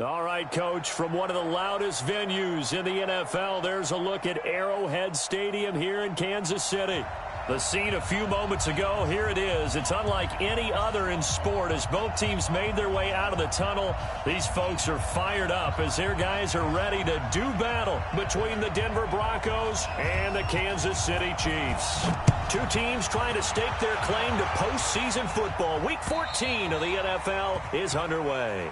All right, Coach, from one of the loudest venues in the NFL, there's a look at Arrowhead Stadium here in Kansas City. The scene a few moments ago, here it is. It's unlike any other in sport as both teams made their way out of the tunnel. These folks are fired up as their guys are ready to do battle between the Denver Broncos and the Kansas City Chiefs. Two teams trying to stake their claim to postseason football. Week 14 of the NFL is underway.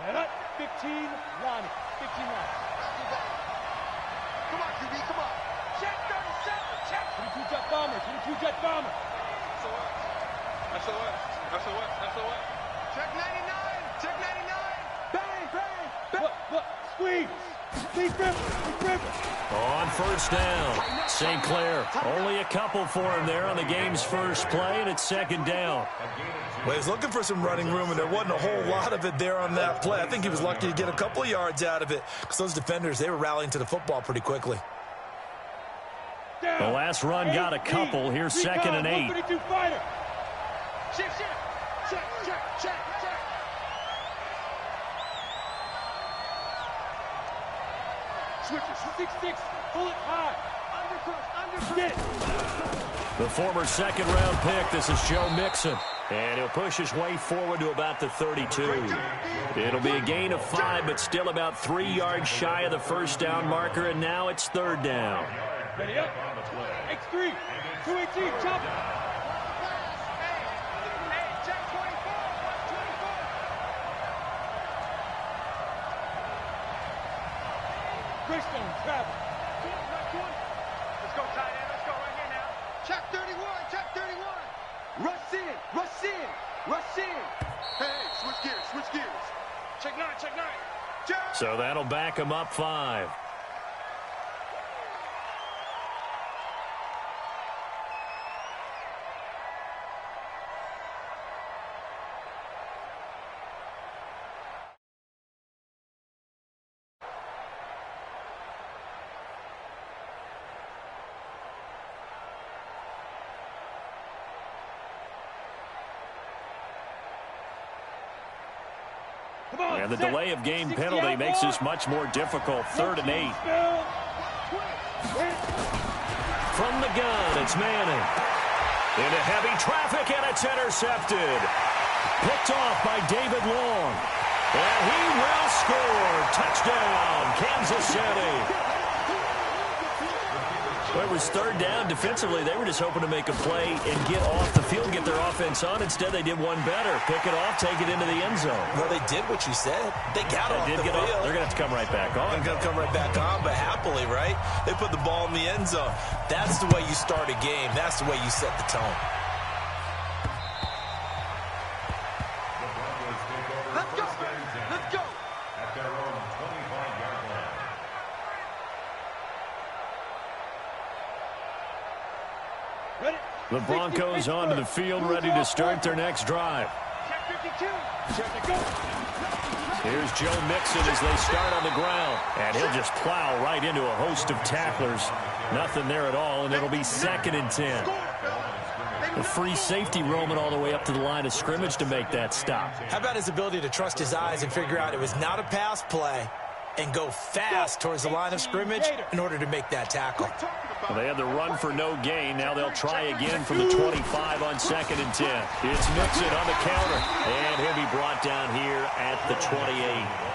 And up, 15, line it, 15 line. Come on, QB, come on. Check 37, check. 22 jet bomber, 22 jet bomber. SOS. Check 99, check 99. Bang, bang, bang. Look, squeeze. Squeeze grip. On first down, St. Clair. Only a couple for him there on the game's first play, and it's second down. Well, he was looking for some running room, and there wasn't a whole lot of it there on that play. I think he was lucky to get a couple of yards out of it because those defenders, they were rallying to the football pretty quickly. The last run got a couple. Here's second and 8. Check. Switches, 6-6, pull it high. Undercross. The former second-round pick, this is Joe Mixon. And he'll push his way forward to about the 32. It'll be a gain of 5, but still about 3 yards shy of the first down marker, and now it's third down. Ready up. X3, 218, chop. Greystone, travel. Let's go, tight end. Let's go right here now. Check 31. Rush in. Hey, switch gears. Check 9. So that'll back him up 5. And the delay of game penalty makes this much more difficult. 3rd and 8. From the gun, it's Manning. Into heavy traffic, and it's intercepted. Picked off by David Long. And he will score. Touchdown, Kansas City. Well, it was third down. Defensively, they were just hoping to make a play and get off the field, get their offense on. Instead, they did one better. Pick it off, take it into the end zone. Well, they did what you said. They got off the field. They're going to have to come right back on. They're going to come right back on, but happily, right? They put the ball in the end zone. That's the way you start a game. That's the way you set the tone. Let's go. At their own 25-yard line. The Broncos onto the field, ready to start their next drive. Here's Joe Mixon as they start on the ground. And he'll just plow right into a host of tacklers. Nothing there at all, and it'll be 2nd and 10. A free safety roaming all the way up to the line of scrimmage to make that stop. How about his ability to trust his eyes and figure out it was not a pass play? and go fast towards the line of scrimmage in order to make that tackle. Well, they had the run for no gain. Now they'll try again from the 25 on 2nd and 10. It's Mixon on the counter, and he'll be brought down here at the 28.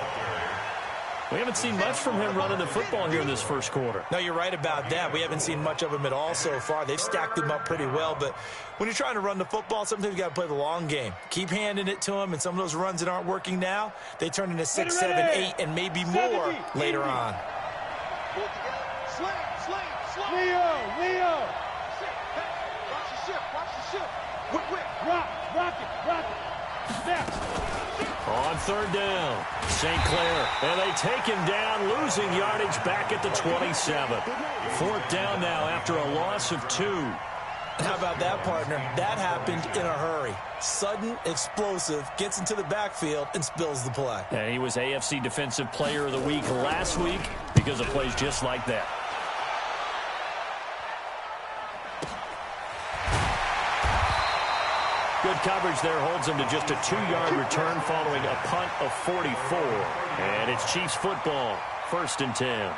We haven't seen much from him running the football here in this first quarter. No, you're right about that. We haven't seen much of him at all so far. They've stacked him up pretty well, but when you're trying to run the football, sometimes you got to play the long game. Keep handing it to him, and some of those runs that aren't working now, they turn into 6, 7, 8, and maybe more later on. Leo! Watch the ship. Rock it. Snap. On 3rd down, St. Clair, and they take him down, losing yardage back at the 27. 4th down now after a loss of 2. How about that, partner? That happened in a hurry. Sudden, explosive, gets into the backfield, and spills the play. And he was AFC Defensive Player of the Week last week because of plays just like that. Good coverage there holds him to just a 2-yard return following a punt of 44. And it's Chiefs football, 1st and 10.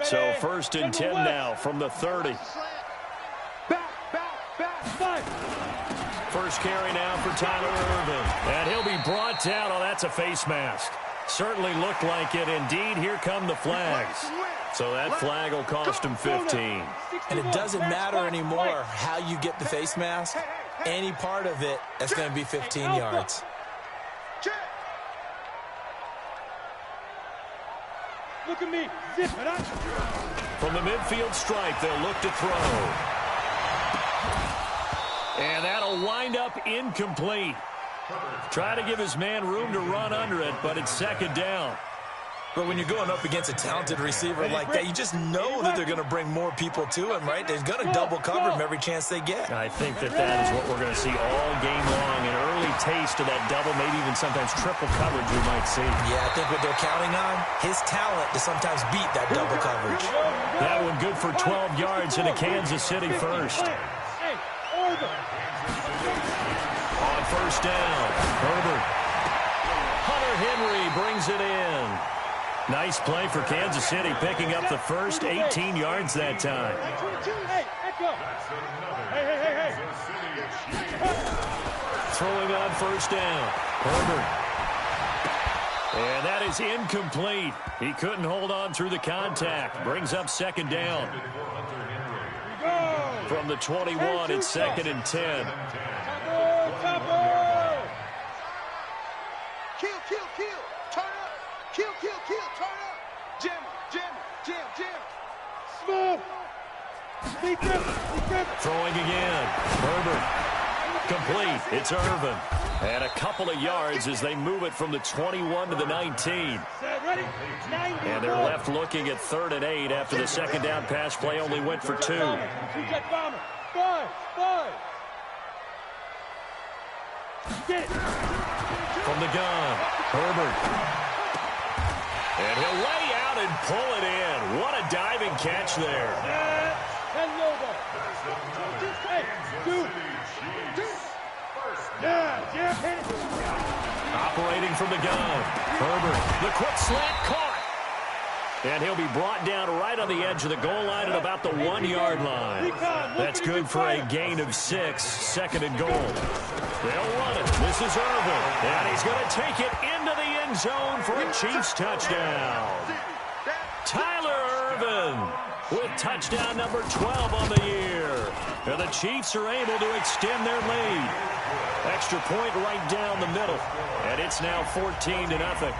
So 1st and 10 now from the 30. First carry now for Tyler Irvin. And he'll be brought down. Oh, that's a face mask. Certainly looked like it. Indeed, here come the flags. So that flag will cost him 15. And it doesn't matter anymore how you get the face mask. Any part of it, that's going to be 15 yards. Look at me. Zip it up. From the midfield stripe, they'll look to throw. And that'll wind up incomplete. Try to give his man room to run under it, but it's 2nd down. But when you're going up against a talented receiver like that, you just know that they're going to bring more people to him, right? They're going to double cover him every chance they get. I think that is what we're going to see all game long. An early taste of that double, maybe even sometimes triple coverage we might see. Yeah, I think what they're counting on, his talent to sometimes beat that double coverage. That one good for 12 yards into Kansas City first. On 1st down, Herbert. Hunter Henry brings it in. Nice play for Kansas City, picking up the first 18 yards that time. Throwing on 1st down, Herbert. And that is incomplete. He couldn't hold on through the contact. Brings up 2nd down. From the 21, it's 2nd and 10. Kill. Turn up. Kill. Turn up. Jam. Smooth. Throwing again. Herbert. Complete. It's Irvin. And a couple of yards as they move it from the 21 to the 19. And they're left looking at 3rd and 8 after the 2nd down pass play only went for 2. From the gun, Herbert. And he'll lay out and pull it in. What a diving catch there. Operating from the gun, Herbert. The quick slant caught. And he'll be brought down right on the edge of the goal line at about the 1-yard line. That's good for a gain of 6, 2nd and goal. They'll run it. This is Irvin. And he's going to take it into the end zone for a Chiefs touchdown. Tyler Irvin with touchdown number 12 on the year. And the Chiefs are able to extend their lead. Extra point right down the middle. And it's now 14-0.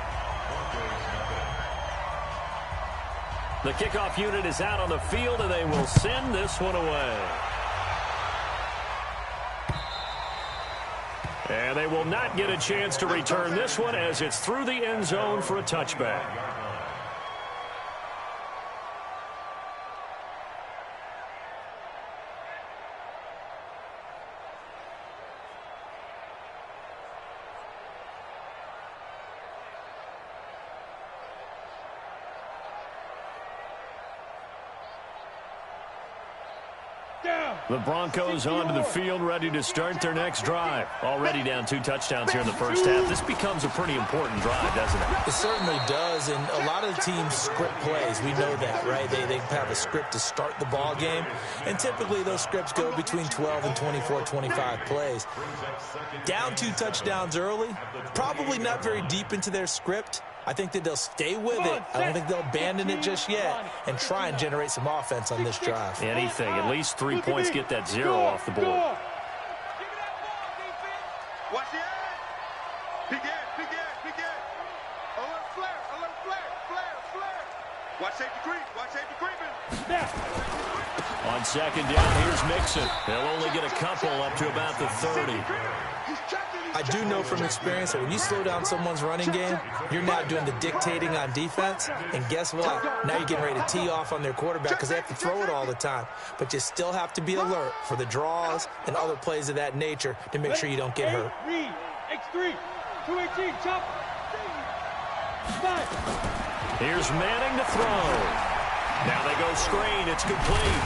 The kickoff unit is out on the field, and they will send this one away. And they will not get a chance to return this one as it's through the end zone for a touchback. The Broncos onto the field, ready to start their next drive. Already down 2 touchdowns here in the first half. This becomes a pretty important drive, doesn't it? It certainly does, and a lot of the teams script plays. We know that, right? They have a script to start the ball game, and typically those scripts go between 12 and 24, 25 plays. Down 2 touchdowns early, probably not very deep into their script. I think that they'll stay with it. I don't think they'll abandon it just yet and try and generate some offense on this drive. Anything. At least 3 points, get that 0 off the board. Watch the end. Begin. Alert flare. Watch safety creeping. On second down, here's Mixon. They'll only get a couple up to about the 30. I do know from experience that when you slow down someone's running game, you're now doing the dictating on defense. And guess what? Now you're getting ready to tee off on their quarterback because they have to throw it all the time. But you still have to be alert for the draws and other plays of that nature to make sure you don't get hurt. X3, 218, chop. Here's Manning to throw. Now they go screen. It's complete.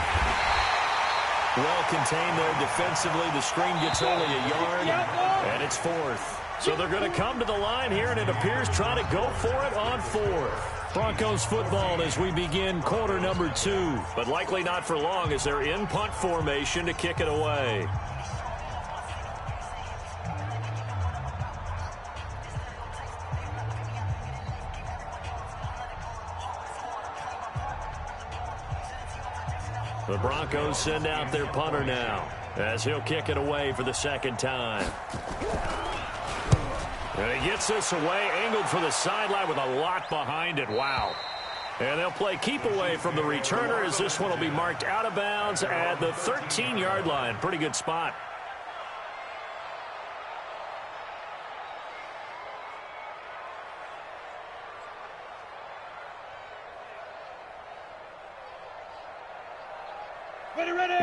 Well contained there defensively. The screen gets only a yard, and it's 4th. So they're going to come to the line here, and it appears trying to go for it on 4th. Broncos football as we begin quarter number 2, but likely not for long as they're in punt formation to kick it away. The Broncos send out their punter now as he'll kick it away for the second time. And he gets this away, angled for the sideline with a lot behind it. Wow. And they'll play keep away from the returner as this one will be marked out of bounds at the 13-yard line. Pretty good spot.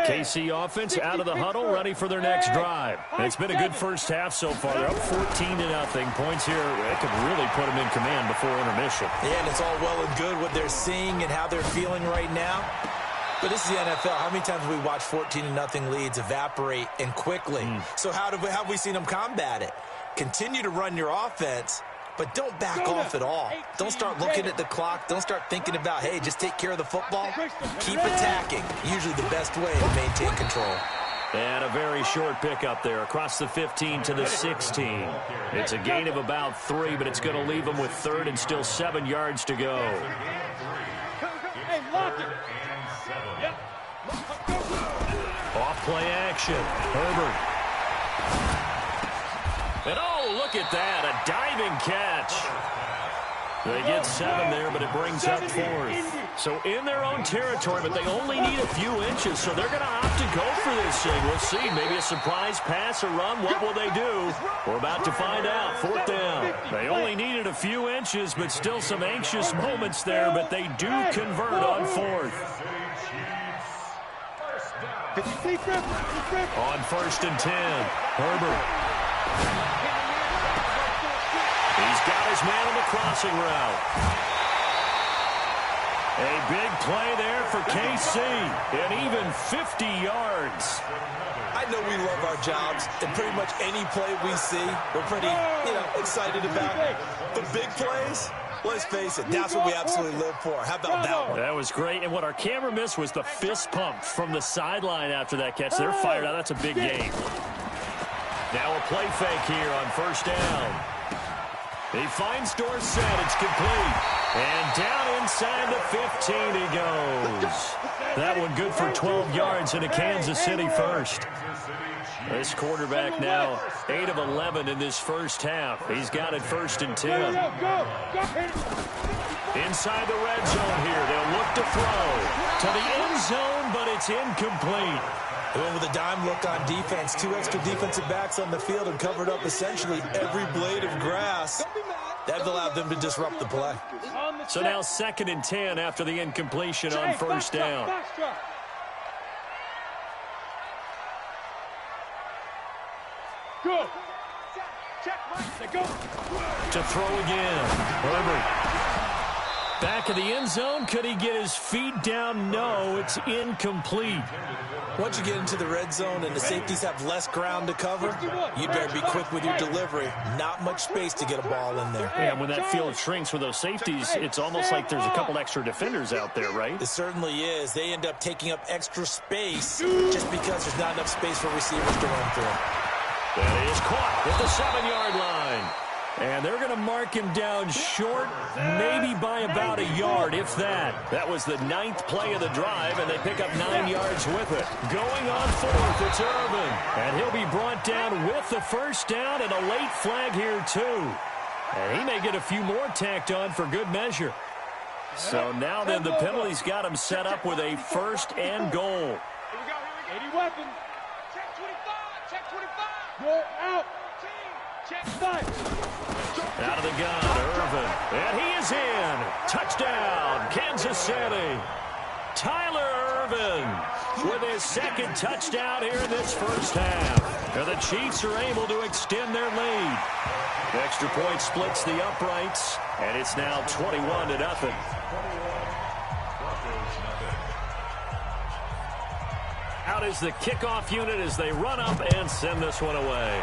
KC offense out of the huddle, ready for their next drive. It's been a good first half so far. They're up 14-0. Points here, it could really put them in command before intermission. Yeah, and it's all well and good what they're seeing and how they're feeling right now. But this is the NFL. How many times have we watched 14-0 leads evaporate and quickly? So how have we seen them combat it? Continue to run your offense, but don't back off at all. Don't start looking at the clock. Don't start thinking about, hey, just take care of the football. Keep attacking. Usually the best way to maintain control. And a very short pickup there across the 15 to the 16. It's a gain of about 3, but it's going to leave them with 3rd and still 7 yards to go. Off play action. Herbert. And oh, look at that, a diving catch. They get 7 there, but it brings up 4th. So in their own territory, but they only need a few inches, so they're going to opt to go for this thing. We'll see, maybe a surprise pass or run. What will they do? We're about to find out. 4th down. They only needed a few inches, but still some anxious moments there, but they do convert on 4th. On 1st and 10, Herbert. He's got his man on the crossing route. A big play there for KC, and even 50 yards. I know we love our jobs, and pretty much any play we see, we're pretty, excited about. The big plays, let's face it, that's what we absolutely live for. How about that one? That was great, and what our camera missed was the fist pump from the sideline after that catch. They're fired out. That's a big gain. Now a play fake here on 1st down. He finds Dorsett. It's complete. And down inside the 15 he goes. That one good for 12 yards and a Kansas City first. This quarterback now 8 of 11 in this first half. He's got it 1st and 10. Inside the red zone here. They'll look to throw to the end zone, but it's incomplete. They went with a dime look on defense. 2 extra defensive backs on the field and covered up essentially every blade of grass. That allowed them to disrupt the play. So now 2nd and 10 after the incompletion on 1st down. Go. To throw again. Herbert. Back of the end zone. Could he get his feet down? No, it's incomplete. Once you get into the red zone and the safeties have less ground to cover, you better be quick with your delivery. Not much space to get a ball in there. And when that field shrinks with those safeties, it's almost like there's a couple extra defenders out there, right? It certainly is. They end up taking up extra space just because there's not enough space for receivers to run through. That is caught at the 7-yard line. And they're going to mark him down short, maybe by about a yard, if that. That was the 9th play of the drive, and they pick up 9 yards with it. Going on 4th, it's Irvin. And he'll be brought down with the first down and a late flag here, too. And he may get a few more tacked on for good measure. So now then the penalty's got him set up with a 1st and goal. Here we go. 80 weapons. Check 25. Check 25. Go out. Check 5. Out of the gun, Irvin. And he is in. Touchdown, Kansas City. Tyler Irvin with his 2nd touchdown here in this first half. And the Chiefs are able to extend their lead. The extra point splits the uprights, and it's now 21-0. Out is the kickoff unit as they run up and send this one away.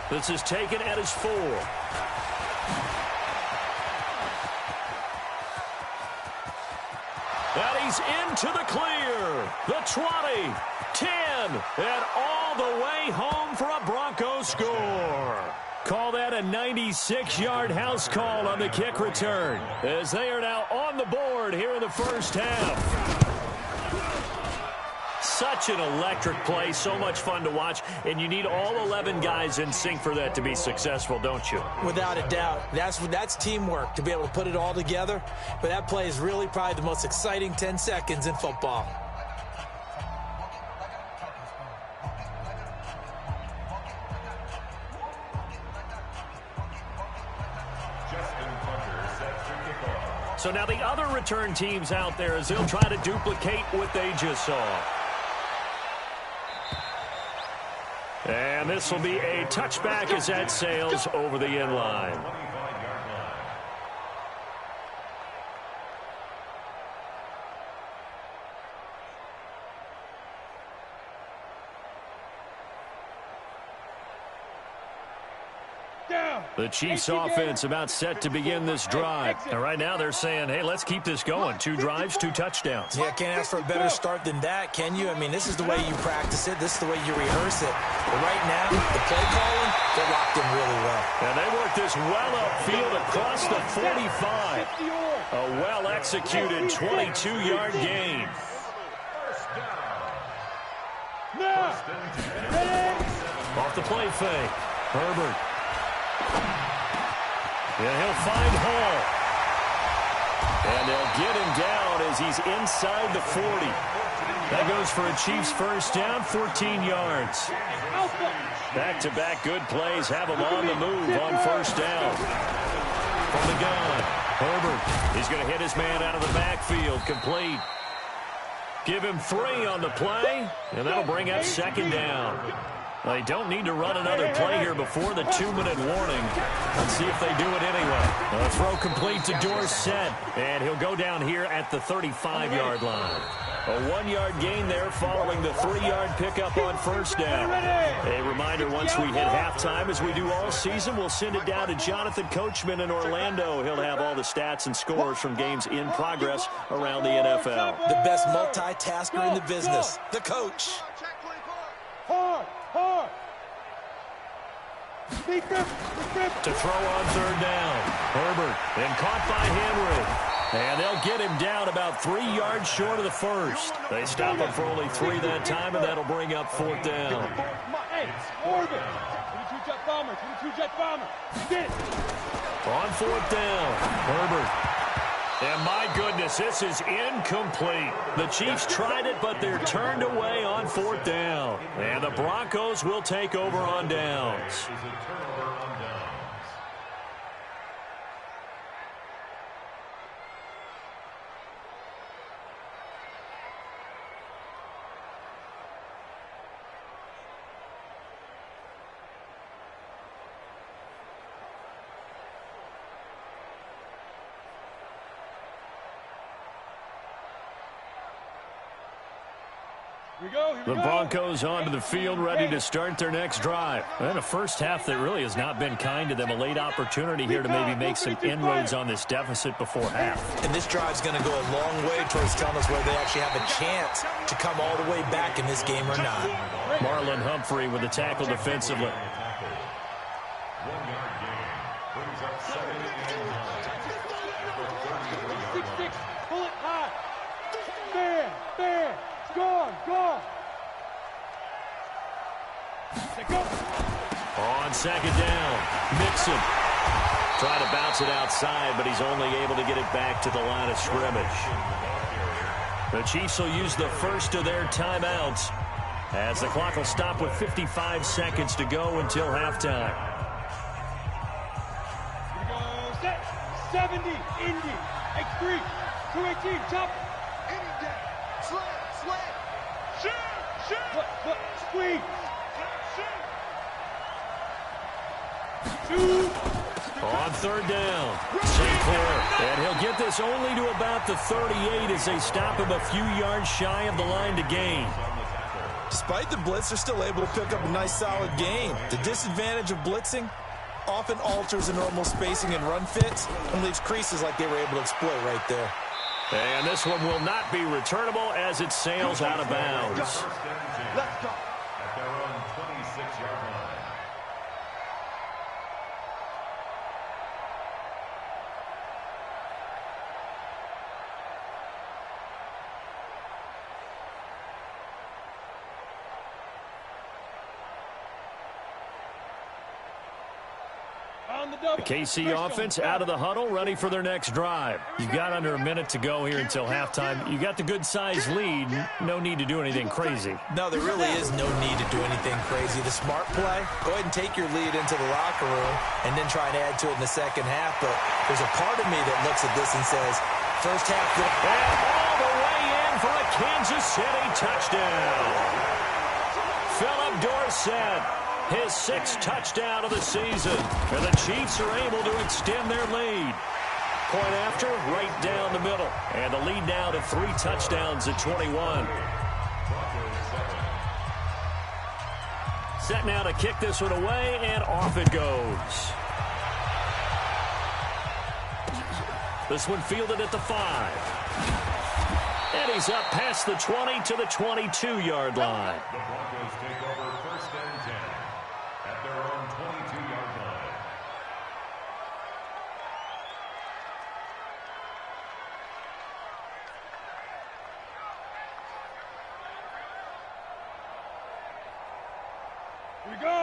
This is taken at his 4. And he's into the clear. The 20, 10, and all the way home for a Broncos score. Call that a 96-yard house call on the kick return, as they are now on the board here in the first half. Such an electric play, so much fun to watch, and you need all 11 guys in sync for that to be successful, don't you? Without a doubt. That's teamwork, to be able to put it all together. But that play is really probably the most exciting 10 seconds in football. So now the other return teams out there as they'll try to duplicate what they just saw. And this will be a touchback as that sails over the end line. The Chiefs offense about set to begin this drive. And right now they're saying, hey, let's keep this going. 2 drives, 2 touchdowns. Yeah, can't ask for a better start than that, can you? I mean, this is the way you practice it. This is the way you rehearse it. But right now, the play calling, they're locked in really well. And they work this well upfield across the 45. A well-executed 22-yard gain. Off the play fake. Herbert. And he'll find Hall. And they'll get him down as he's inside the 40. That goes for a Chiefs first down, 14 yards. Back-to-back good plays have him on the move on first down. From the gun, Herbert. He's going to hit his man out of the backfield, complete. Give him 3 on the play, and that'll bring up second down. They don't need to run another play here before the 2-minute warning. Let's see if they do it anyway. A throw complete to Dorsett, and he'll go down here at the 35-yard line. A 1-yard gain there following the 3-yard pickup on first down. A reminder, once we hit halftime, as we do all season, we'll send it down to Jonathan Coachman in Orlando. He'll have all the stats and scores from games in progress around the NFL. The best multitasker in the business, the coach. Hard. To throw on third down. Herbert, and caught by Henry. And they'll get him down about 3 yards short of the first. They stop him for only 3 that time, and that'll bring up fourth down. Hey, 22 jet bomber, 22 jet bomber. Get it. On fourth down, Herbert. And my goodness, this is incomplete. The Chiefs tried it, but they're turned away on fourth down. And the Broncos will take over on downs. The Broncos onto the field, ready to start their next drive. And a first half that really has not been kind to them. A late opportunity here to maybe make some inroads on this deficit before half. And this drive's going to go a long way towards telling us whether they actually have a chance to come all the way back in this game or not. Marlon Humphrey with the tackle defensively. 1 yard gain. Brings up 7 and 9. 6-6. Pull it high. Fair. Gone. Go. On second down, Mixon. Trying to bounce it outside, but he's only able to get it back to the line of scrimmage. The Chiefs will use the first of their timeouts as the clock will stop with 55 seconds to go until halftime. Here we go. Set. 70. Indy. X3. 218. Chop. Indy. Slam. Shoot. What? Squeeze. Shoot. On third down, St. Clair. And he'll get this only to about the 38 as they stop him a few yards shy of the line to gain. Despite the blitz, they're still able to pick up a nice, solid gain. The disadvantage of blitzing often alters the normal spacing and run fits and leaves creases like they were able to exploit right there. And this one will not be returnable as it sails out of bounds. Let's go. At their own 26-yard line. The KC offense out of the huddle, ready for their next drive. You've got under a minute to go here until halftime. You got the good-sized lead. No need to do anything crazy. No, there really is no need to do anything crazy. The smart play, go ahead and take your lead into the locker room and then try and add to it in the second half. But there's a part of me that looks at this and says, first half. And all the way in for a Kansas City touchdown. Philip Dorsett. His 6th touchdown of the season. And the Chiefs are able to extend their lead. Point after, right down the middle. And the lead now to 3 touchdowns at 21. Set now to kick this one away, and off it goes. This one fielded at the 5. And he's up past the 20 to the 22-yard line. The Broncos take over 1st and 10 at their own 22-yard line.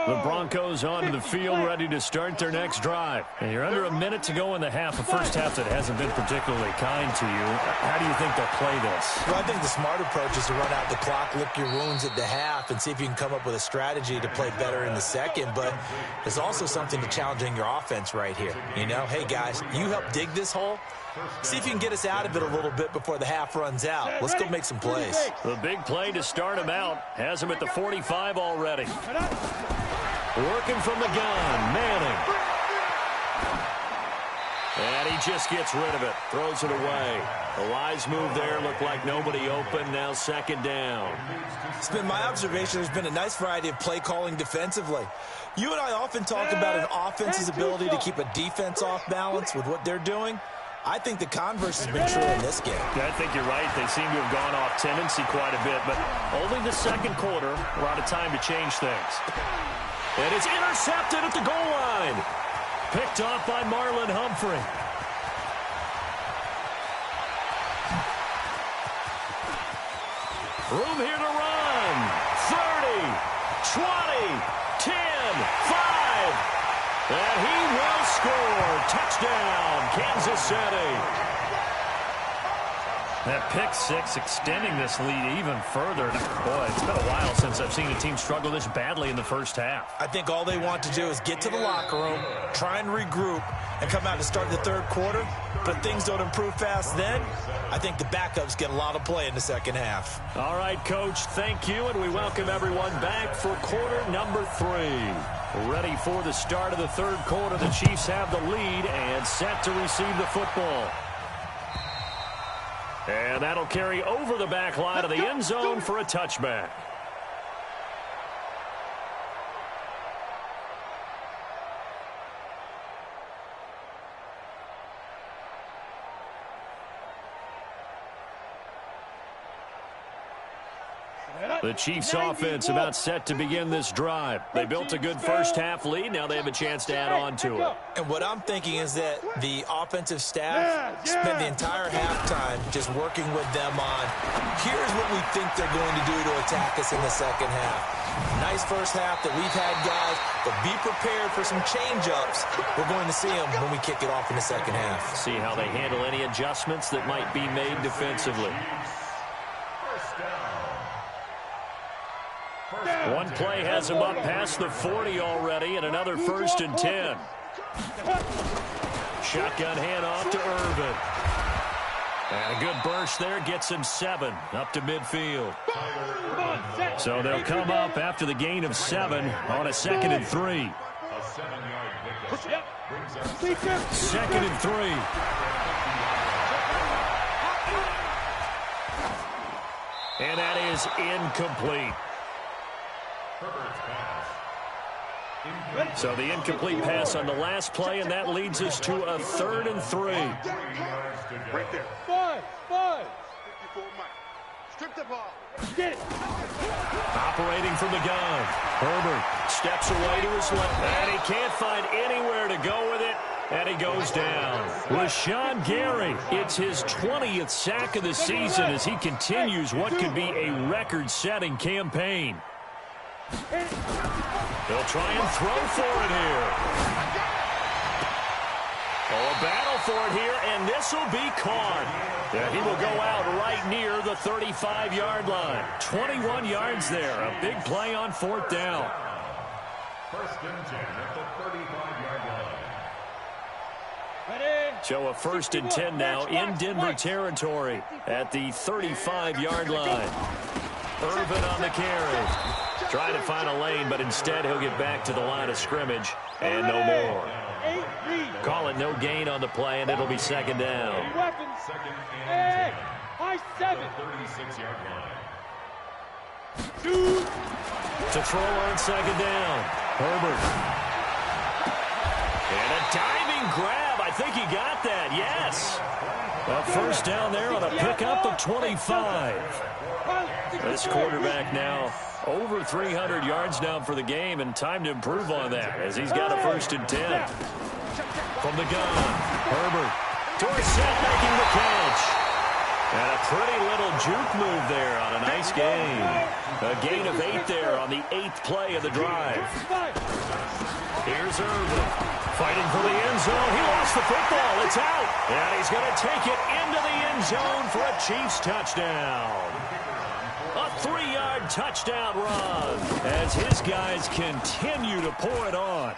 The Broncos onto the field, ready to start their next drive. And you're under a minute to go in the half, a first half that hasn't been particularly kind to you. How do you think they'll play this? Well, I think the smart approach is to run out the clock, lick your wounds at the half, and see if you can come up with a strategy to play better in the second. But there's also something to challenging your offense right here. You know, hey, guys, you help dig this hole. See if you can get us out of it a little bit before the half runs out. Let's go make some plays. The big play to start him out has him at the 45 already. Working from the gun, Manning. And he just gets rid of it, throws it away. A wise move there, looked like nobody open, now second down. It's been my observation there's been a nice variety of play calling defensively. You and I often talk about an offense's ability to keep a defense off balance with what they're doing. I think the converse has been true in this game. Yeah, I think you're right. They seem to have gone off tendency quite a bit, but only the second quarter, a lot of time to change things. And it's intercepted at the goal line. Picked off by Marlon Humphrey. Room here to run. 30, 20, 10, 5. And he will score. Touchdown, Kansas City. That pick six extending this lead even further. Boy, it's been a while since I've seen a team struggle this badly in the first half. I think all they want to do is get to the locker room, try and regroup, and come out to start the third quarter. But if things don't improve fast then, I think the backups get a lot of play in the second half. All right, Coach, thank you, and we welcome everyone back for quarter number 3. Ready for the start of the third quarter. The Chiefs have the lead and set to receive the football. And that'll carry over the back line of the end zone for a touchback. The Chiefs offense about set to begin this drive. They built a good first-half lead. Now they have a chance to add on to it. And what I'm thinking is that the offensive staff spent the entire halftime just working with them on, here's what we think they're going to do to attack us in the second half. Nice first half that we've had, guys, but be prepared for some change-ups. We're going to see them when we kick it off in the second half. See how they handle any adjustments that might be made defensively. One play has him up past the 40 already, and another 1st and 10. Shotgun handoff to Irvin. And a good burst there gets him 7 up to midfield. So they'll come up after the gain of 7 on a 2nd and 3. 2nd and 3. And that is incomplete. So the incomplete pass on the last play, and that leads us to a 3rd and 3. Right there. 5. 54 Mike. Strip the ball. Get it. Operating from the gun. Herbert steps away to his left, and he can't find anywhere to go with it, and he goes down. Rashawn Gary, it's his 20th sack of the season as he continues what could be a record-setting campaign. They'll try and throw for it here. Oh, a battle for it here, and this will be caught. Yeah, he will go out right near the 35-yard line. 21 yards there. A big play on 4th down. 1st and 10 at the 35-yard line. Ready? So a 1st and 10 now in Denver territory at the 35-yard line. Irvin on the carry. Trying to find a lane, but instead he'll get back to the line of scrimmage and no more. Call it no gain on the play, and it'll be 2nd down. 2nd and 10. High 7. 36-yard line. 2. To throw on 2nd down. Herbert. And a diving grab. I think he got that. Yes. A 1st down there on a pickup of 25. This quarterback now over 300 yards now for the game, and time to improve on that as he's got a 1st and 10. From the gun, Herbert. Dorsett making the catch. And a pretty little juke move there on a nice gain. A gain of 8 there on the 8th play of the drive. Here's Irvin. Fighting for the end zone. He lost the football. It's out. And he's going to take it into the end zone for a Chiefs touchdown. A 3-yard touchdown run as his guys continue to pour it on.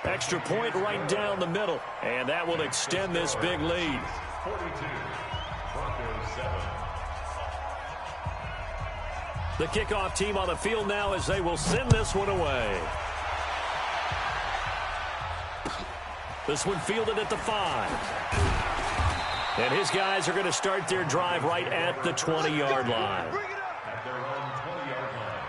Extra point right down the middle, and that will extend this big lead. 42, Broncos 7. The kickoff team on the field now as they will send this one away. This one fielded at the 5. And his guys are going to start their drive right at the 20-yard line. At their own 20-yard line.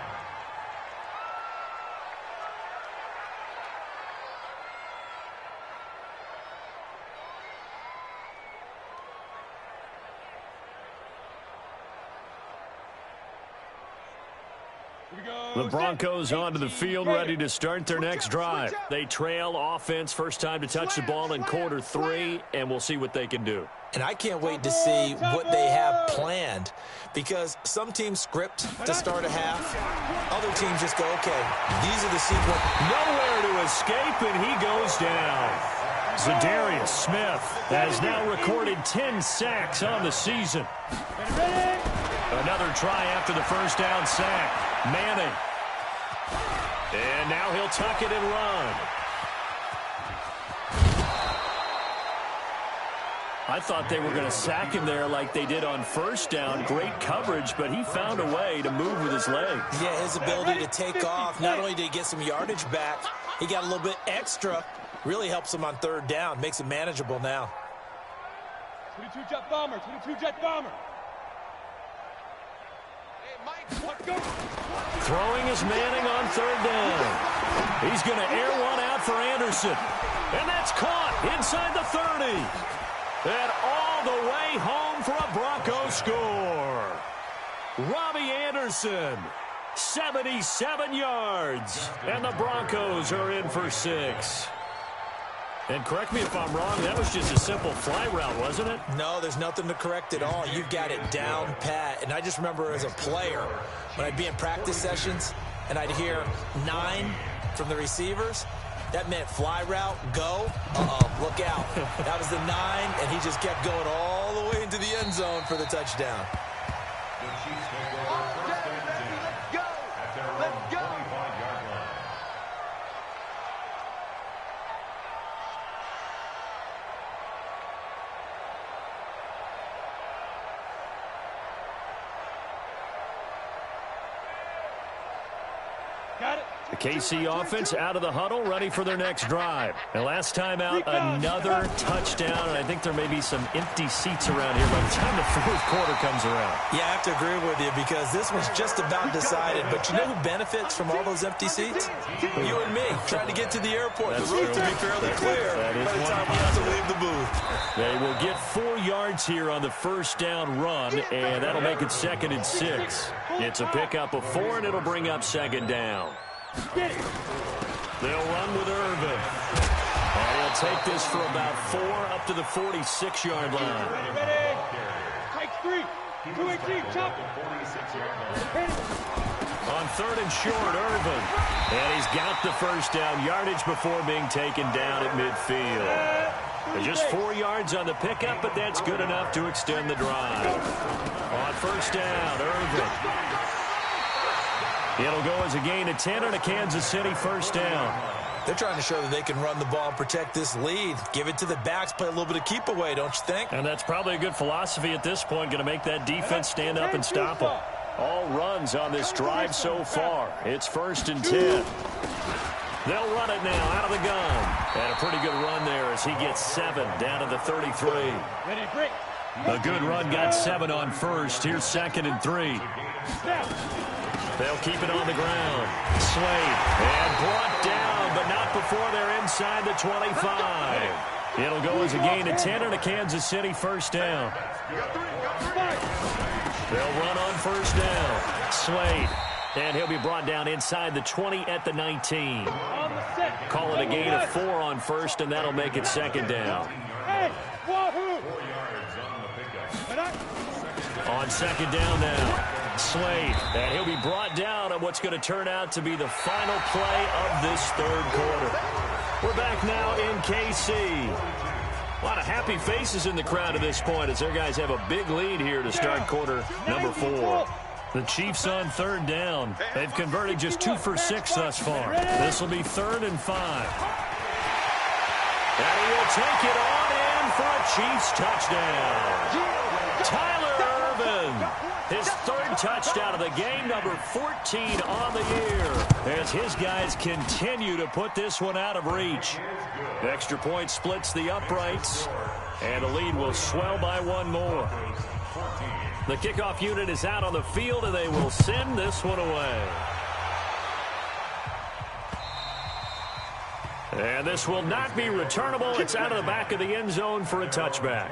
The Broncos onto the field, ready to start their next drive. They trail offense, first time to touch the ball in quarter 3, and we'll see what they can do. And I can't wait to see what they have planned, because some teams script to start a half. Other teams just go, okay, these are the sequence. Nowhere to escape, and he goes down. Zadarius Smith has now recorded 10 sacks on the season. Another try after the first down sack. Manning. And now he'll tuck it and run. I thought they were going to sack him there like they did on first down. Great coverage, but he found a way to move with his legs. Yeah, his ability to take off, not only did he get some yardage back, he got a little bit extra. Really helps him on 3rd down, makes it manageable now. 22 jet bomber, 22 jet bomber. Hey, Mike, let's go. Throwing is Manning on third down. He's going to air one out for Anderson. And that's caught inside the 30. And all the way home for a Bronco score. Robbie Anderson, 77 yards. And the Broncos are in for 6. And correct me if I'm wrong, that was just a simple fly route, wasn't it? No, there's nothing to correct at all. You've got it down pat. And I just remember as a player, when I'd be in practice sessions and I'd hear 9 from the receivers, that meant fly route, go. Look out. That was the 9, and he just kept going all the way into the end zone for the touchdown. The Chiefs take over first and 10 at their own 25-yard line. Got it. The KC offense out of the huddle, ready for their next drive. And last time out, another touchdown, and I think there may be some empty seats around here by the time the fourth quarter comes around. Yeah, I have to agree with you because this one's just about decided. But you know who benefits from all those empty seats? You and me, trying to get to the airport. That's the route true. to be fairly clear by the time we have to leave the booth. They will get 4 yards here on the first down run, and that'll make it 2nd and 6. It's a pickup of 4, and it'll bring up 2nd down. They'll run with Irvin. And he'll take this for about 4 up to the 46-yard line. Ready. Take 3. 218. Chop. On 3rd and short, Irvin. And he's got the first down yardage before being taken down at midfield. Just 4 yards on the pickup, but that's good enough to extend the drive. On first down, Irvin. It'll go as a gain of 10 on a Kansas City first down. They're trying to show that they can run the ball and protect this lead. Give it to the backs, play a little bit of keep away, don't you think? And that's probably a good philosophy at this point, going to make that defense stand up and stop them. All runs on this drive so far. It's 1st and 10. They'll run it now out of the gun. And a pretty good run there as he gets 7 down to the 33. Ready, break. A good run got 7 on first. Here's 2nd and 3. They'll keep it on the ground. Slade. And brought down, but not before they're inside the 25. It'll go as a gain of 10 on a Kansas City first down. They'll run on first down. Slade. And he'll be brought down inside the 20 at the 19. Call it a gain of 4 on first, and that'll make it 2nd down. On 2nd down now. Slade, and he'll be brought down on what's going to turn out to be the final play of this 3rd quarter. We're back now in KC. A lot of happy faces in the crowd at this point as their guys have a big lead here to start quarter number 4. The Chiefs on 3rd down. They've converted just 2 for 6 thus far. This will be 3rd and 5. And he'll take it on in for a Chiefs touchdown. Tyler Irvin. His 3rd touchdown of the game, number 14 on the year, as his guys continue to put this one out of reach. The extra point splits the uprights, and the lead will swell by 1 more. The kickoff unit is out on the field, and they will send this one away. And this will not be returnable. It's out of the back of the end zone for a touchback.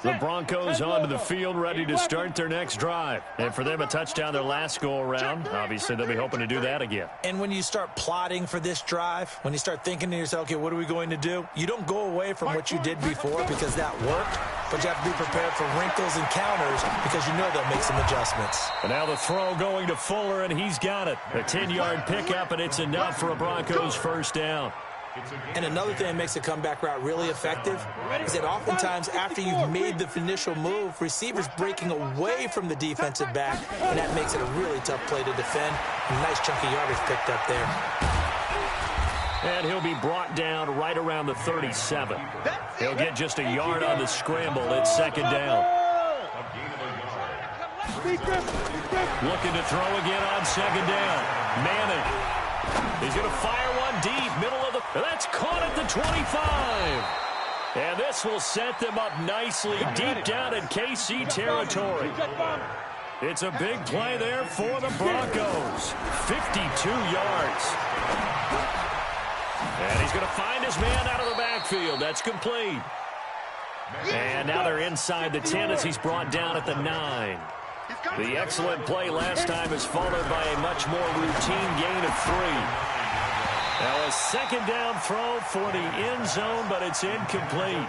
The Broncos onto the field, ready to start their next drive. And for them, a touchdown their last go-around. Obviously, they'll be hoping to do that again. And when you start plotting for this drive, when you start thinking to yourself, okay, what are we going to do? You don't go away from what you did before because that worked, but you have to be prepared for wrinkles and counters because you know they'll make some adjustments. And now the throw going to Fuller, and he's got it. A 10-yard pickup, and it's enough for a Broncos first down. And another thing that makes a comeback route really effective is that oftentimes after you've made the initial move, receivers breaking away from the defensive back, and that makes it a really tough play to defend. A nice chunk of yardage picked up there. And he'll be brought down right around the 37. He'll get just a yard on the scramble. It's 2nd down. Looking to throw again on 2nd down. Manning. He's going to fire one deep, middle of the... That's caught at the 25. And this will set them up nicely deep down in KC territory. It's a big play there for the Broncos. 52 yards. And he's going to find his man out of the backfield. That's complete. And now they're inside the 10 as he's brought down at the 9. The excellent play last time is followed by a much more routine gain of 3. Now a second down throw for the end zone, but it's incomplete.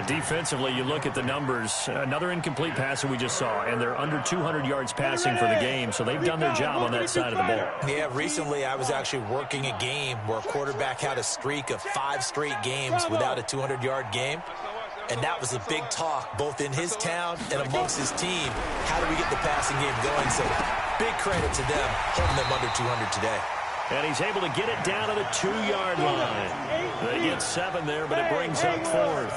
Defensively, you look at the numbers. Another incomplete pass that we just saw, and they're under 200 yards passing for the game, so they've done their job on that side of the ball. Yeah, recently I was actually working a game where a quarterback had a streak of 5 straight games without a 200-yard game. And that was a big talk, both in his town and amongst his team. How do we get the passing game going? So big credit to them, holding them under 200 today. And he's able to get it down to the 2-yard line. They get 7 there, but it brings up 4th.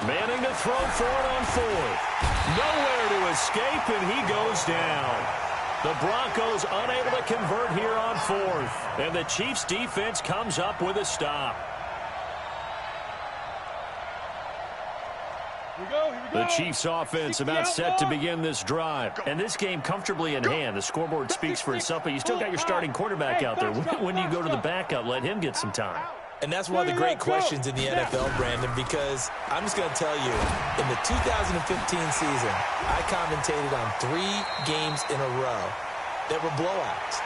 Manning to throw for it on 4th. Nowhere to escape, and he goes down. The Broncos unable to convert here on 4th. And the Chiefs' defense comes up with a stop. The Chiefs offense about set to begin this drive. And this game comfortably in hand. The scoreboard speaks for itself, but you still got your starting quarterback out there. When do you go to the backup, let him get some time? And that's one of the great questions in the NFL, Brandon, because I'm just going to tell you, in the 2015 season, I commentated on 3 games in a row that were blowouts.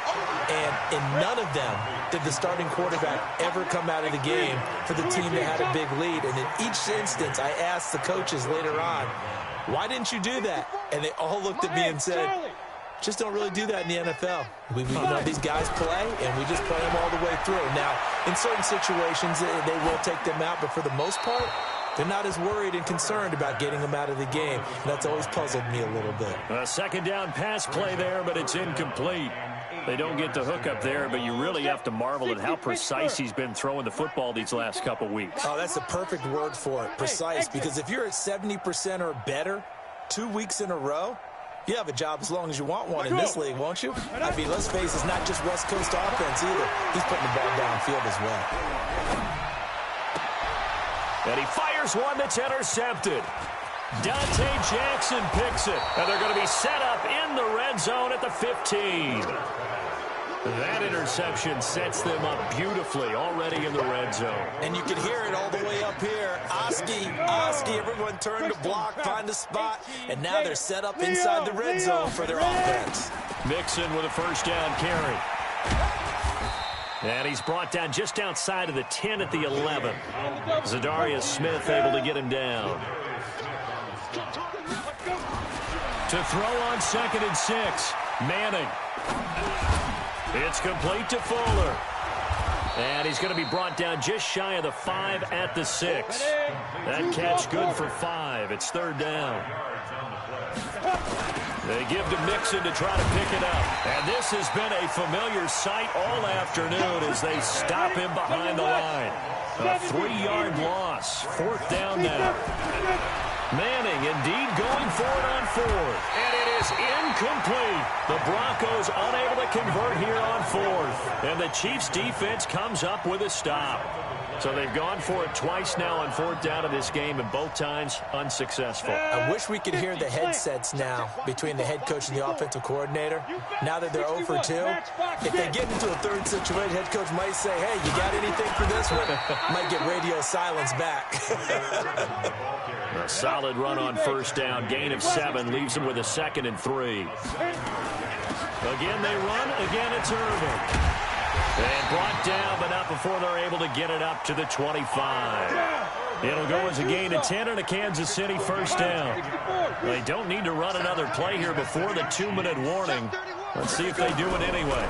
And in none of them did the starting quarterback ever come out of the game for the team that had a big lead. And in each instance, I asked the coaches later on, why didn't you do that? And they all looked at me and said, just don't really do that in the NFL. We know these guys play, and we just play them all the way through. Now, in certain situations, they will take them out, but for the most part, they're not as worried and concerned about getting them out of the game. And that's always puzzled me a little bit. A second down pass play there, but it's incomplete. They don't get the hook up there, but you really have to marvel at how precise he's been throwing the football these last couple weeks. Oh, that's the perfect word for it, precise, because if you're at 70% or better 2 weeks in a row, you have a job as long as you want one in this league, won't you? I mean, let's face it, it's not just West Coast offense either. He's putting the ball downfield as well. And he fires one that's intercepted. Dante Jackson picks it. And they're going to be set up in the red zone at the 15. That interception sets them up beautifully already in the red zone. And you can hear it all the way up here. Oski, everyone turned to block, find a spot, and now they're set up inside the red zone for their offense. Mixon with a first down carry. And he's brought down just outside of the 10 at the 11. Zadarius Smith able to get him down. To throw on 2nd and 6. Manning. It's complete to Fuller. And he's going to be brought down just shy of the 5 at the 6. That catch good for 5. It's 3rd down. They give to Mixon to try to pick it up. And this has been a familiar sight all afternoon as they stop him behind the line. A 3-yard loss. 4th down now. Manning indeed going for it on 4th. And it is incomplete. The Broncos unable to convert here on 4th. And the Chiefs defense comes up with a stop. So they've gone for it twice now on 4th down of this game, and both times unsuccessful. I wish we could hear the headsets now between the head coach and the offensive coordinator. Now that they're 0 for 2, if they get into a 3rd situation, head coach might say, hey, you got anything for this one? Might get radio silence back. A solid run on 1st down. Gain of 7 leaves them with a 2nd and 3. Again they run. Again it's Irvin. And brought down, but not before they're able to get it up to the 25. It'll go as a gain of 10 and a Kansas City 1st down. They don't need to run another play here before the 2-minute warning. Let's see if they do it anyway.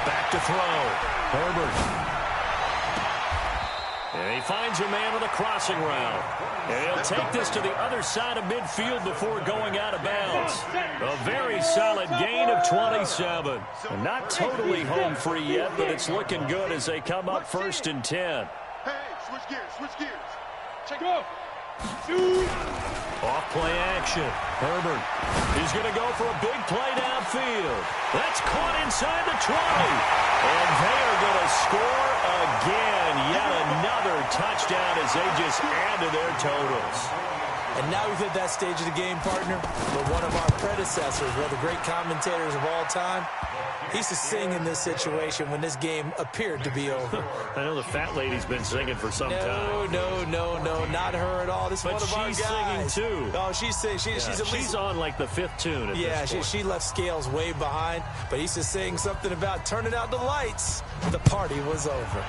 Back to throw. Herbert. And he finds a man with a crossing route. And he'll take this to the other side of midfield before going out of bounds. A very solid gain of 27. And not totally home free yet, but it's looking good as they come up 1st and 10. Hey, switch gears. Check go. Shoot. Off play action. Herbert. He's going to go for a big play downfield. That's caught inside the 20. And they are going to score again. Yet another touchdown as they just add to their totals. And now we've hit that stage of the game, partner, where one of our predecessors, one of the great commentators of all time, he used to sing in this situation when this game appeared to be over. I know the fat lady's been singing for some time. No, not her at all. This is But one of our she's guys. singing, too. Oh, she's singing. She's at least She's on like the 5th tune at this point. she left Scales way behind, but he used to sing something about turning out the lights. The party was over.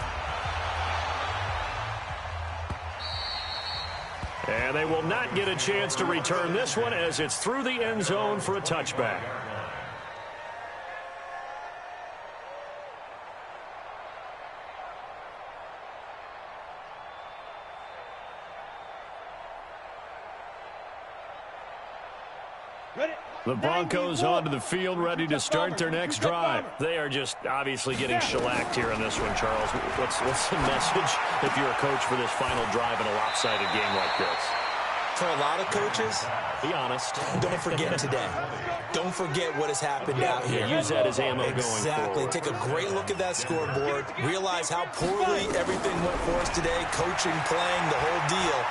And they will not get a chance to return this one as it's through the end zone for a touchback. The Broncos onto the field, ready to start their next drive. They are just obviously getting shellacked here in this one, Charles. What's the message if you're a coach for this final drive in a lopsided game like this? For a lot of coaches, be honest. Don't forget today. Don't forget what has happened out here. Use that as ammo going Exactly. forward. Take a great look at that scoreboard. Realize how poorly everything went for us today. Coaching, playing, the whole deal.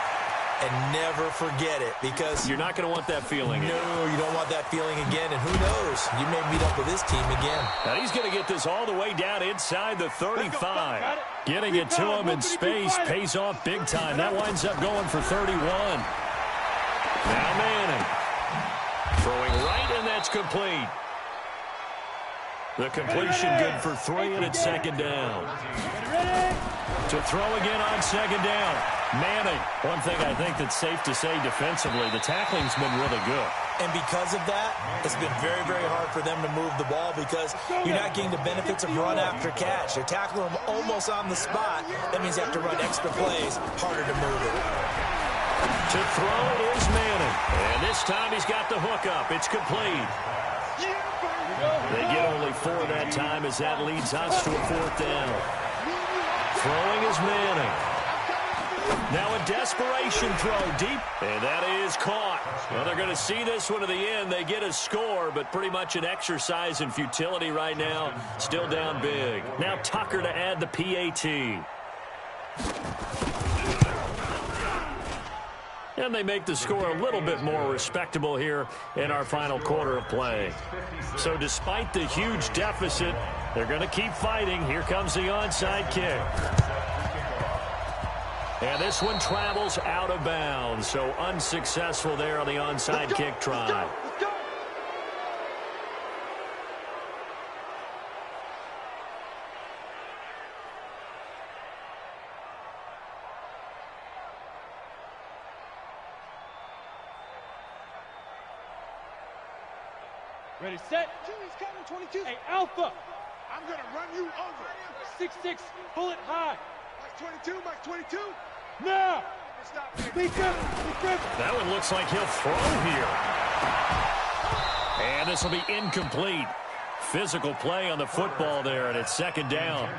And never forget it, because you're not going to want that feeling. No, you don't want that feeling again. And who knows? You may meet up with this team again. Now he's going to get this all the way down inside the 35. Getting it to him in space pays off big time. That winds up going for 31. Now Manning. Throwing right, and that's complete. The completion good for 3, and it's second down. To throw again on second down. Manning. One thing I think that's safe to say defensively, the tackling's been really good. And because of that, it's been very, very hard for them to move the ball because you're not getting the benefits of run after catch. They're tackling them almost on the spot. That means you have to run extra plays, harder to move it. To throw is Manning. And this time he's got the hook up. It's complete. They get only 4 that time as that leads us to a 4th down. Throwing is Manning. Now a desperation throw deep, and that is caught. Well, they're going to see this one to the end. They get a score, but pretty much an exercise in futility right now. Still down big. Now Tucker to add the PAT. And they make the score a little bit more respectable here in our final quarter of play. So despite the huge deficit, they're going to keep fighting. Here comes the onside kick. And this one travels out of bounds, so unsuccessful there on the onside kick try. Let's go. Ready, set. Jimmy's coming, 22. Hey, Alpha. I'm going to run you over. 6'6", bullet high. Mike 22, Mike 22. Now. Stop me. Speak up. That one looks like he'll throw here. And this will be incomplete. Physical play on the football there, and it's second down.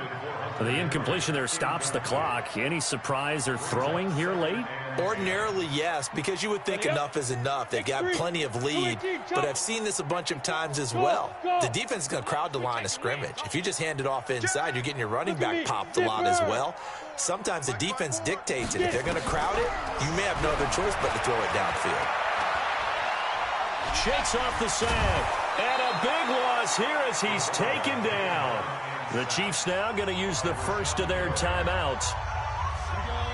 The incompletion there stops the clock. Any surprise they're throwing here late? Ordinarily, yes, because you would think enough is enough. They've got plenty of lead, but I've seen this a bunch of times as well. The defense is going to crowd the line of scrimmage. If you just hand it off inside, you're getting your running back popped a lot as well. Sometimes the defense dictates it. If they're going to crowd it, you may have no other choice but to throw it downfield. Shakes off the sack. And a big loss here as he's taken down. The Chiefs now going to use the first of their timeouts.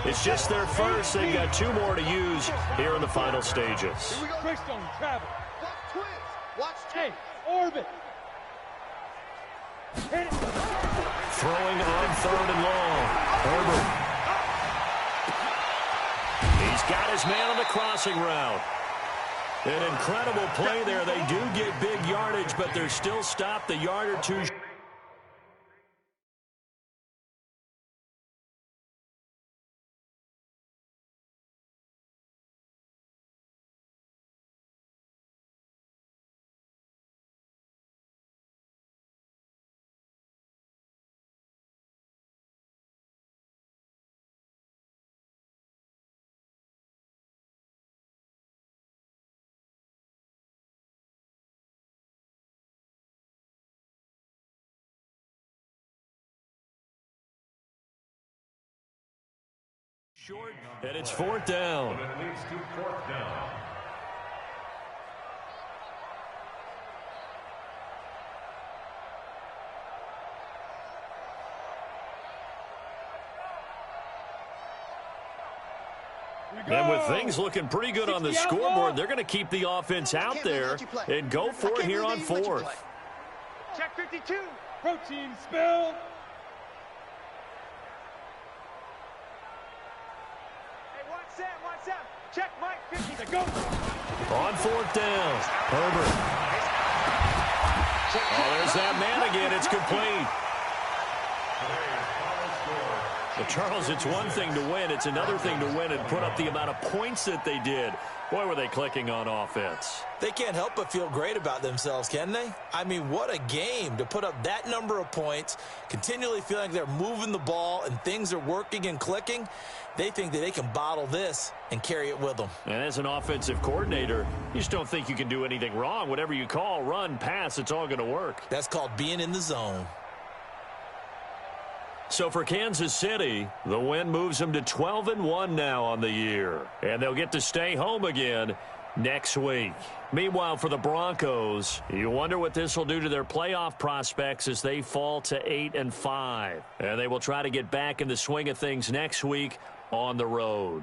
It's just their first. They've got 2 more to use here in the final stages. Tricks on travel. Watch twins. Watch Hey, orbit. Hit it. Throwing on 3rd and long. Herbert. He's got his man on the crossing route. An incredible play there. They do get big yardage, but they're still stopped the yard or 2. Short, and it's 4th down. But it leads to 4th down. And with things looking pretty good on the scoreboard, they're going to keep the offense out there and go for it here on 4th. Check 52. Protein spill. Hey, watch Sam. Check Mike 50 to go. On 4th down, Herbert. Oh, there's that man again. It's complete. Well, Charles, it's one thing to win. It's another thing to win and put up the amount of points that they did. Boy, were they clicking on offense. They can't help but feel great about themselves, can they? I mean, what a game to put up that number of points, continually feeling like they're moving the ball and things are working and clicking. They think that they can bottle this and carry it with them. And as an offensive coordinator, you just don't think you can do anything wrong. Whatever you call, run, pass, it's all going to work. That's called being in the zone. So for Kansas City, the win moves them to 12-1 now on the year. And they'll get to stay home again next week. Meanwhile, for the Broncos, you wonder what this will do to their playoff prospects as they fall to 8-5. And they will try to get back in the swing of things next week on the road.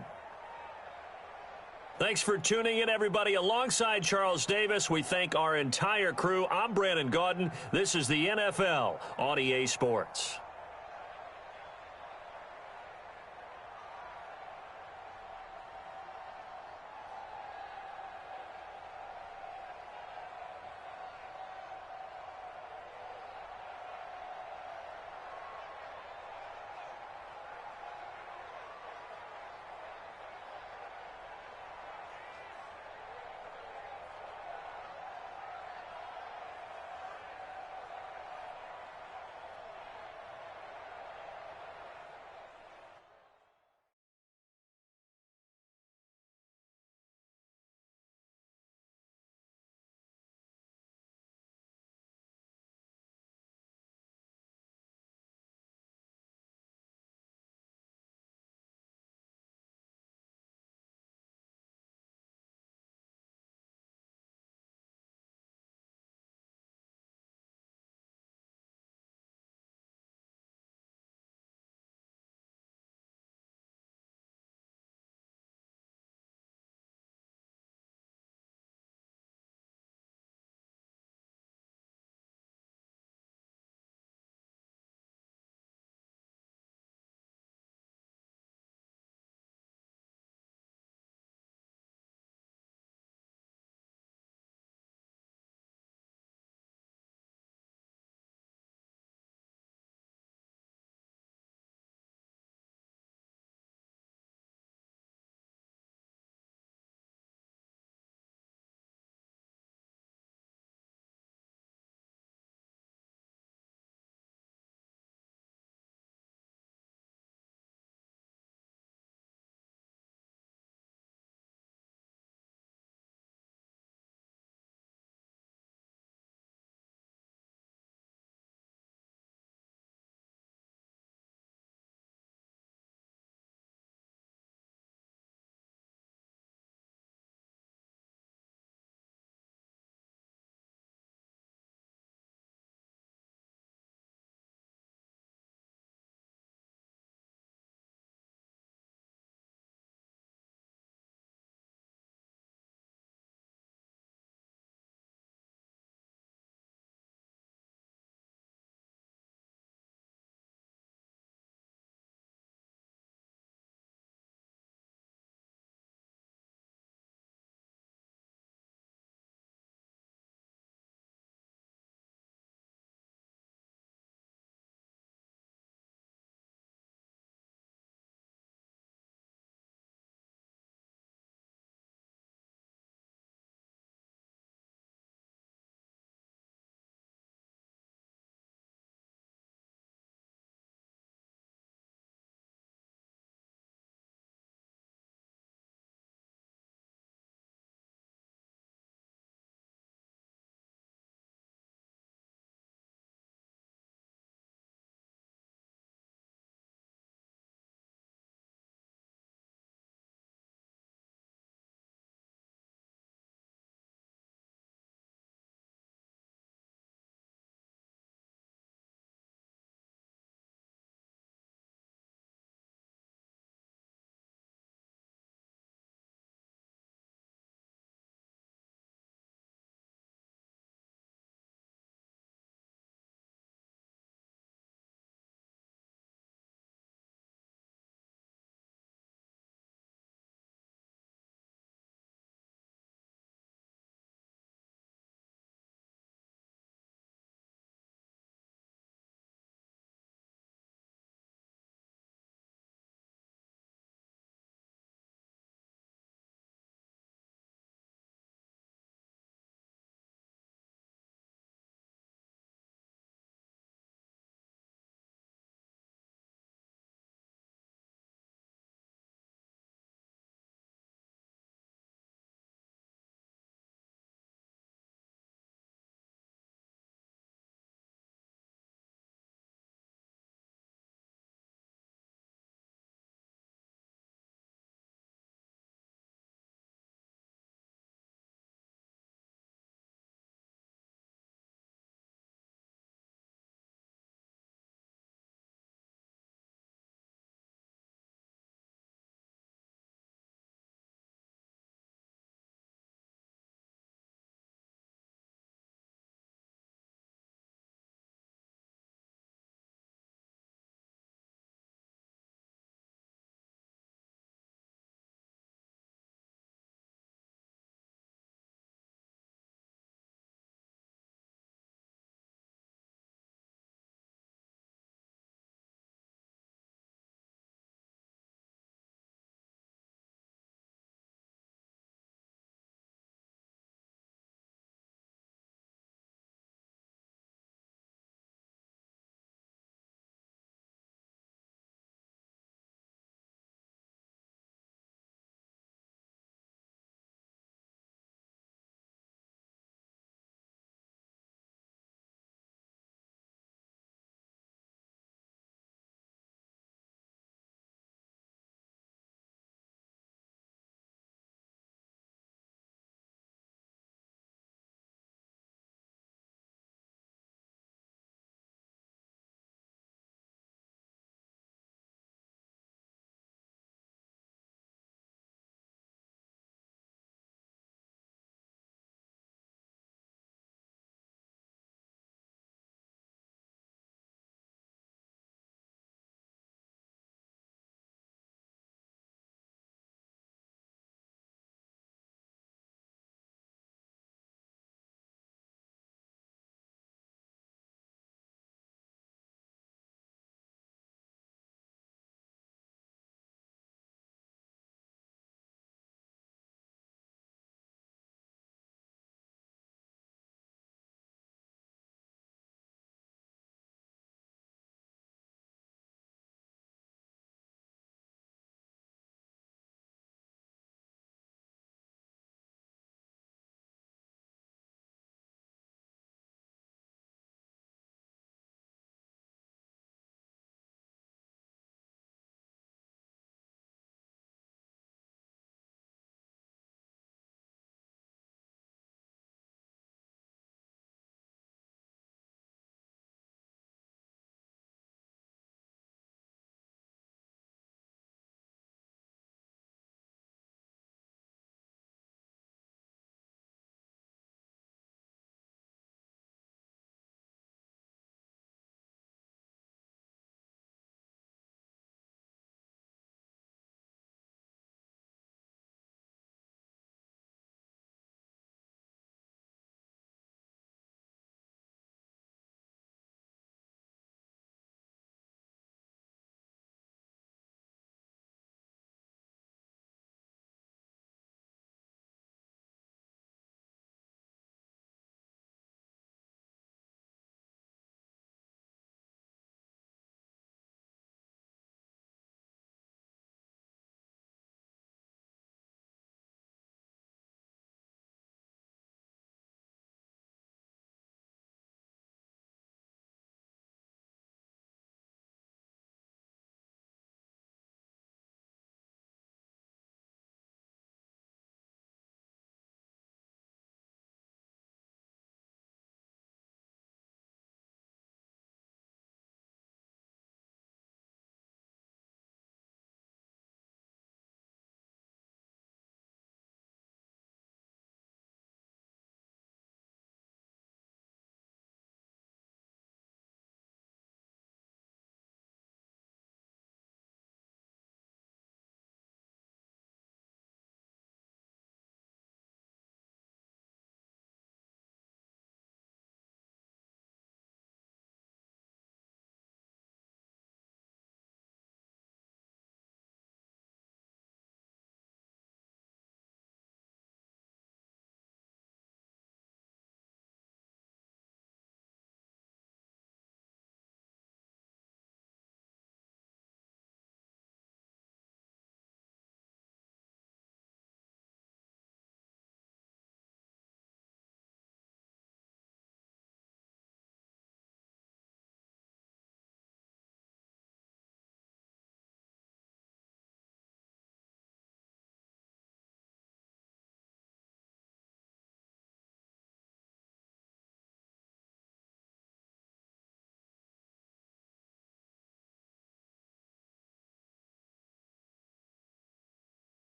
Thanks for tuning in, everybody. Alongside Charles Davis, we thank our entire crew. I'm Brandon Gaudin. This is the NFL on EA Sports.